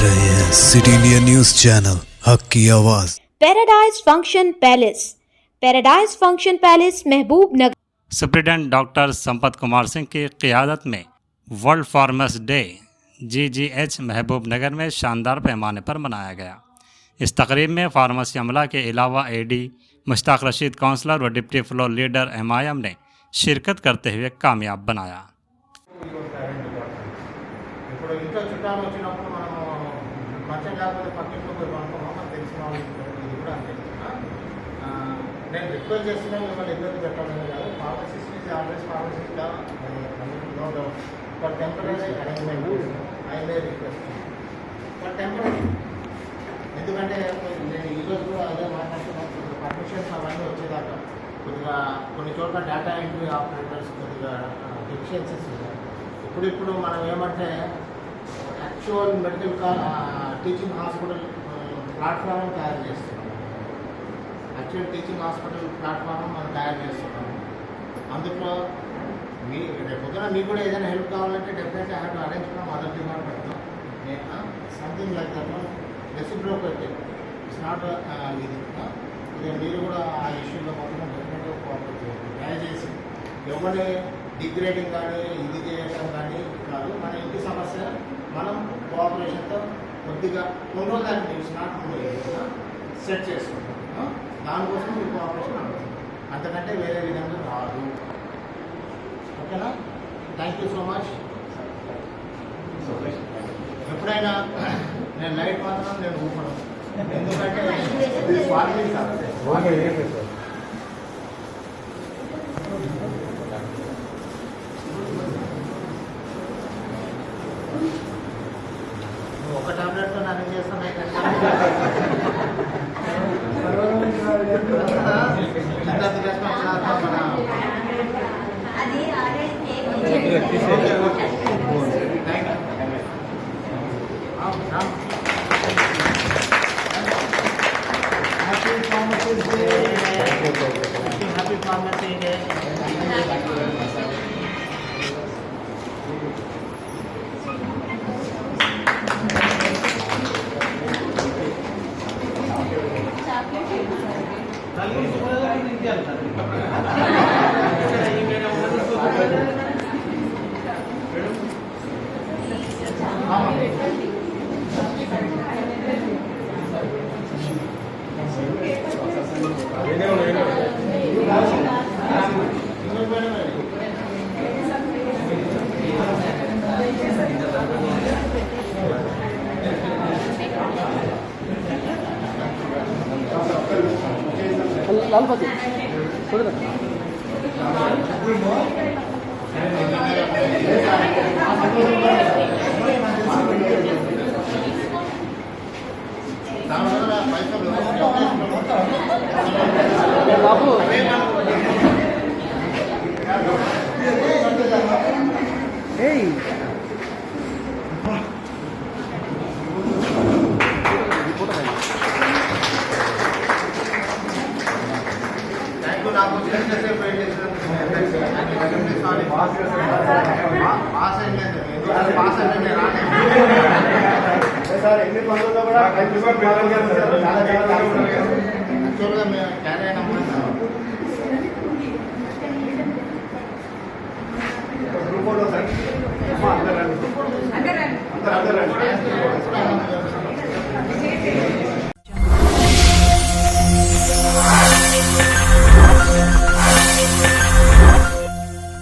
रहे हैं city India news channel हक की आवाज। पैराडाइज फंक्शन पैलेस महबूब नगर। सुप्रिटेंडेंट डॉक्टर संपत कुमार सिंह की क़ियादत में वर्ल्ड फार्मर्स डे GGH महबूब नगर में शानदार पैमाने पर मनाया गया। इस तकरीब में फार्मेसी अमला के अलावा AD मुश्ताक रशीद काउंसलर व डिप्टी फ्लोर लीडर MIM ने शिरकत करते हुए कामयाब बनाया। ఇప్పుడు ఇంట్లో చుట్టాలు వచ్చినప్పుడు మనం మంచం లేకపోతే పక్కింట్లో పోయి పడుకోమని తెలిసిన వాళ్ళు ఇది కూడా అంతే. నేను రిక్వెస్ట్ చేస్తున్నాను మిమ్మల్ని ఇబ్బంది పెట్టాలని కాదు. ఫార్మసిస్ట్ ఈజ్ ఆల్వేస్ ఫార్మసిస్ట్గా no doubt for temporary arrangement I may request for temporary. ఎందుకంటే నేను ఈరోజు కూడా అదే మాట్లాడుతున్నాను. పర్మిషన్స్ అవన్నీ వచ్చేదాకా కొద్దిగా కొన్ని చోట్ల డేటా ఎంట్రీ ఆపరేటర్స్ కొద్దిగా డెఫిషియన్సీస్ ఉన్నాయి. ఇప్పుడు మనం ఏమంటే actual medical teaching hospital platform తయారు చేస్తున్నాం. యాక్చువల్ టీచింగ్ హాస్పిటల్ ప్లాట్ఫామ్ మనం తయారు చేస్తున్నాం. అందులో రేపు పొద్దున మీకు కూడా ఏదైనా హెల్ప్ కావాలంటే డెఫినెట్గా have to arrange from other department. Something like that reciprocate it's not ఇది. ఇదే మీరు కూడా ఆ ఇష్యూలో మొత్తం డెఫినెట్గా కోఆపరేట్ చేయండి. దయచేసి ఎవరి డిగ్రేడింగ్ కానీ ఇది చేయడం కానీ కాదు. మన ఇంటి సమస్య మనం కోఆపరేషన్తో కొద్దిగా కొన్ని రోజులు దాన్ని ఇట్స్ నాట్ సెట్ చేసుకుంటాం. దానికోసం మీ కోఆపరేషన్ అనుకుంటాం. అంతకంటే వేరే విధంగా రాదు. ఓకేనా? Thank you so much. ఎప్పుడైనా నేను లైట్ మాత్రం నేను ఊపడం, ఎందుకంటే ఒక టాబ్లెట్తో నన్ను చేస్తాను. Happy pharmacy day. लाल पाती थोड़ी ना बाबू నాకు చేసేసేపు వెయిట్ చేసినందుకు పాస్ అయ్యలేదు. పాస్ అంటే సార్ ఎన్ని పనుల్లో కూడా యాక్చువల్గా మేము క్యారీ అయినప్పుడు గ్రూప్ ఫోటో సార్ అందరూ